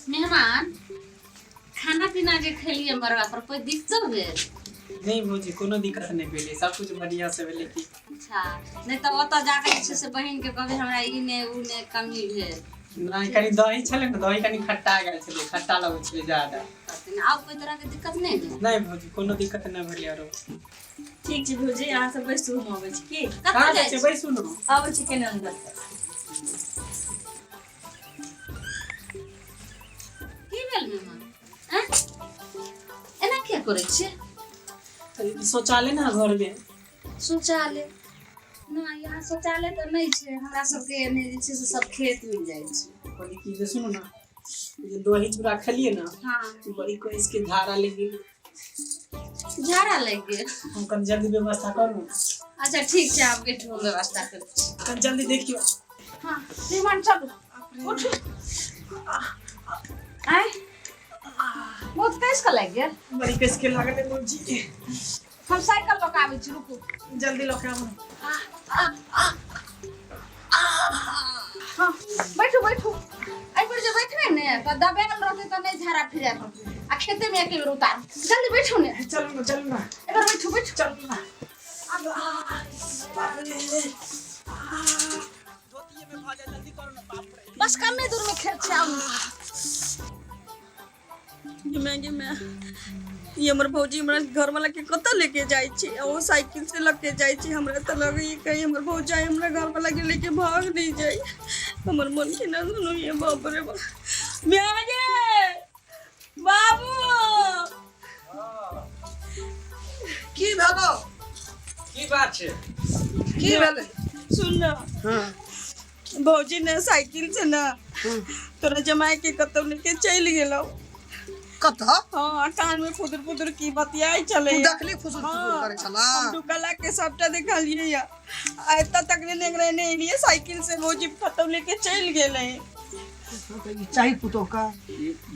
मेहमान खाना पीना जे खेलिए मरवा पर कोई दिक्कत भेल? नहीं भौजी कोनो दिक्कत नहीं भेले, सब कुछ बढ़िया से भेले की। अच्छा नहीं तो ओतऽ जाके जे छै से बहिन के कहबे हमरा ई ने उ ने कमी भेल। नहीं कनी दही छले न, दही कनी खट्टा गेल छले, खट्टा लगै छले ज्यादा। आब कोई तरह के दिक्कत नहीं भेल? नहीं भौजी कोनो दिक्कत नहीं भेले आरो। ठीक छै भौजी, अहाँ सब बैसू, हम अबै छी की? कहाँ जाइ छै? बैसू न। आबै छी केना अंदर। की भेल मेहमान? हैं? एना के करै छी? शौचालय ना घर में। शौचालय ना, यहाँ शौचालय तो नहीं छै हमरा सबके, एने जे छै से सब खेत में जाइ छै। कहली की जे सुनो ना, जे दही चूड़ा खलिए ना, हाँ बड़ी को इसके धारा लगी, झाड़ा लग गेल। हम कन जल्दी व्यवस्था करू। अच्छा ठीक छै, आप बैठो, व्यवस्था कर। कन जल्दी देखियो। हाँ मेहमान चलो उठ। आए बहुत कैस का लग गेल? बड़ी कैस के लागल है भौजी। हम साइकिल लगा आबै छी, रुकू। जल्दी लके आबू। हाँ बैठो बैठो, आई पर जे बैठबे ने तो दबेल रहते तो नहीं झाड़ा फिरा करते, आ खेते में एके बेर उतार। जल्दी बैठो ने। चलो ना। एक बार बैठो बैठो। चलो ना। बस कम दूर में खेत से आऊ। मैं ये हमर भौजी हमरा घर वाला के कत लेके जाई छी, ओ साइकिल से लेके जाई छी। हमरा त लगे ये कहीं हमर भौजाई हमरा घर वाला के लेके भाग नहीं जाई। हमर मन के ना सुनो ये, बाप रे बाप। म्यागे बाबू की भेलो? की बात छै? की भेले? सुन ना, भौजी ने साइकिल से ना तोरा जमाई के कतौ लेके चल गेलो। कत? हाँ कान में फुदर फुदर की बतियाई चले। तू देखली फुसुर फुसुर करे छला? हम दुकला के सबटा देखलिए या एत तक ने रहने लिए साइकिल से भौजी कतौ लेके चल गेले। चाही पुतो का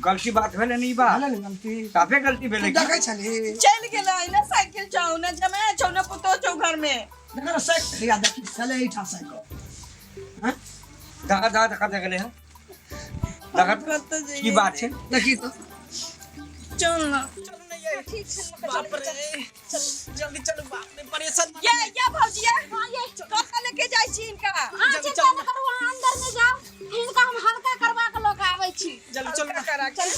गलती बात भेले नहीं बा, भेले न गलती। काफे गलती भेले। देखे छली चल गेले ना साइकिल चाहो ना जमे छौ ना पुतो छौ घर में। देखो साइकिल याद देखी चले ई ठा साइकिल। हां धक्का दे गेले हैं। धक्का की बात है? देखी तो चल ना। ठीक छै बाप रे, जल्दी चलो, बाप रे परेशान। ये भौजिया, हां ये कत लेके जाई छी इनका। अच्छा चल कर वहां अंदर में जाओ, इनका हम हल्का करवा के लोग आबै छी। जल्दी चलो। करा चल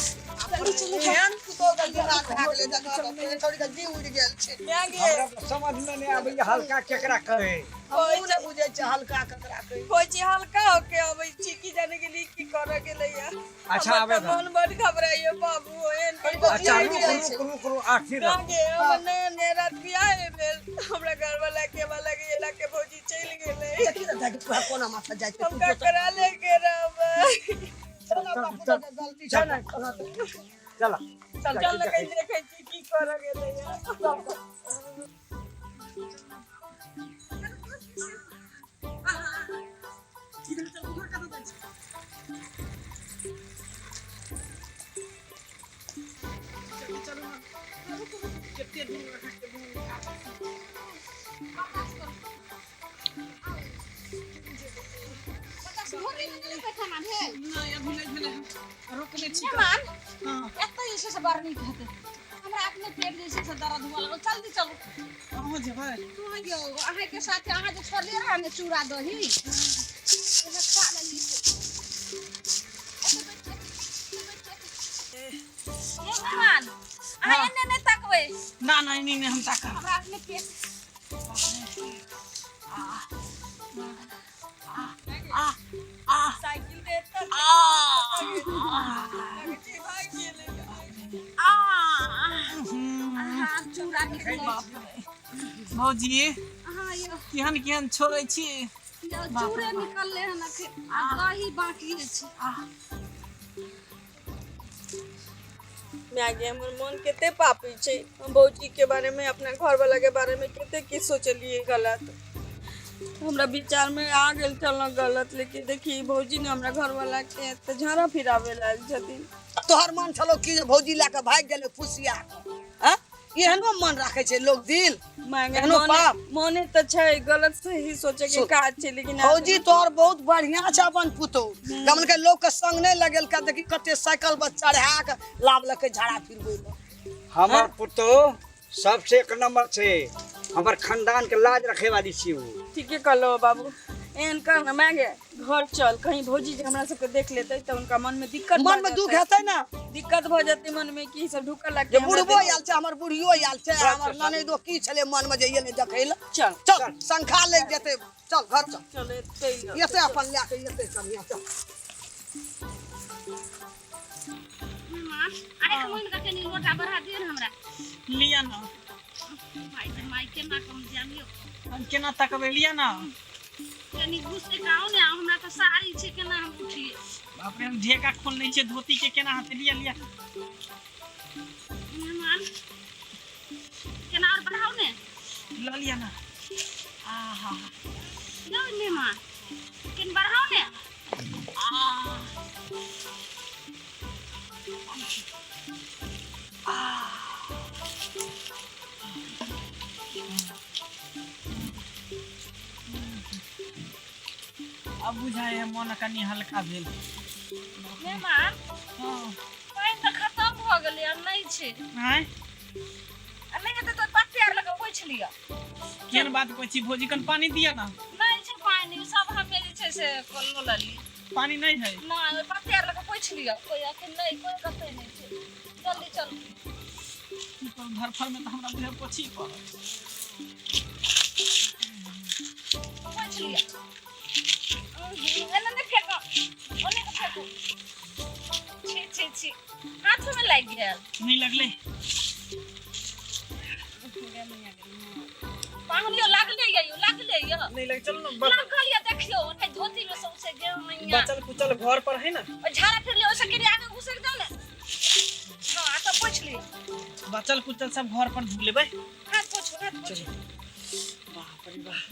ध्यान पुतो का दिमाग भाग ले जगह थोड़ी का जी उड़ गेल छे। म्यागे हमरा समझ में नहीं आबे हल्का केकरा कहे। हम न बुझे छ हल्का ककरा कही। भौजी हल्का होके आबै छी की जाने के लिए की करे गेले या। अच्छा आवे था। मन बड़ घबराइयो बाबू एन अच्छा रुक आखिर म्यागे मने ने रात बियाह भेल, हमरा घर वाला के वाला के एला के भौजी चल गेले। देखी तो देख तू कोना माथा जाय हम का करा लेके रहबै। चल गलती छ ना चला चल लगे देखे छी की करे गेले या। मेहमान एत जैसे से बार नहीं कहते हमरा अपने पेट जैसे से दर्द हुआ लगो। जल्दी चलो। हो जेबै। तू आ गयो अहे के साथ अहा जे छोड़ले रहा ने चूड़ा दही एमे खा लेली। ए मेहमान अहा एने ने तकबै ना नहीं हम ताका। हमरा अपने पेट साइकिल दे त भाग गेले। चूड़ा निकल। भौजी हाँ यो केहन छोड़ै छी। चूड़े निकलले हन के दही बाकी छै। म्यागे हमर मन केते पापी छै। हम भौजी के बारे में अपना घर वाला के बारे में केते की सोचलिए गलत। हमरा विचार में आ गेल चलना गलत, लेकिन देखी भौजी ने हमरा घर वाला के त झाड़ा फिरावे लाल छथिन। तोहर मन छलो कि भौजी ला के भाग गेले खुशिया। हां एहनो मन राखे छे लोग दिल। मांगे एहनो पाप। मोने तो छै गलत से ही सोचे के सुन। काज छै लेकिन फौजी तोहर बहुत बढ़िया छै अपन पुतो गमन के लोग के संग नहीं लगेल का देखी कते साइकिल पर चढ़ा के लावलक झाड़ा फिरबै ल हमार पुतो सबसे एक नंबर से हमार खानदान के लाज रखे वाली छी वो। ठीके कहलो बाबू एहन कर ना मांगे घर चल कहीं भौजी जे हमरा सबके देख लेते तो उनका मन में दिक्कत मन में दुख हेतै ना दिक्कत भ जाते मन में की सब ढुका लग जे बुढ़बो आयल छै हमर बुढ़ियो आयल छै हमर ननैदो की छले मन में जे ये नहीं देखै ल चल चल संखा ले जेते चल घर चल चल एते येते अपन ले के येते चल यहाँ चल अरे कौन का के लोटा बढ़ा दिए हमरा लिया ना माई के ना कम जानियो हम केना तकबे लिया ना कनी घुस के गाँव ने हमरा तो साड़ी छे केना हम उठिए बाप रे हम ढेका खोल नहीं छे धोती के केना हाथ लिया लिया मेहमान केना और बढ़ाओ ने ला लिया ना आहा लो मेहमान केन बढ़ाओ ने अब बुझाए है मन कनी हल्का भेल मेहमान हां पानी तो खत्म भ गेलै अब नहीं छे हाय नहीं है तो पत्ते आर लगा पोछ लिया केन बात कोई छी भोजी कन पानी दिया ना नहीं छे पानी सब हमे जे छे से कोल्लो लली पानी नहीं है ना पत्ते आर लगा पोछ लिया कोई अखन नहीं कोई कते नहीं छे जल्दी चल घर फर में तो हमरा बुझे पोछी पर पोछ लिया एने फेंको ओने के फेंको छी छी छी हाथ में लग गया नहीं लगले पाहुलियो लागले यो नहीं लगे चलो ना लागल या देखियो ओने धोती में सबसे गेल मैया बचल कुचल घर पर है ना और झाड़ा फिर लियो से के आगे घुस जाओ ना हां तो पोछ लियो बचल कुचल सब घर पर धुल लेबै हाथ पोछ बाप रे बाप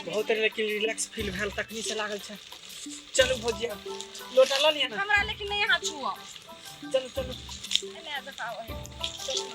बहुत लेकिन रिलैक्स फील भेल तकनी से लागल छै चलो भौजिया लोटा ला लिया ना हमरा लेकिन नहीं हाथ छुओ चलो चलो एने बताओ है चलो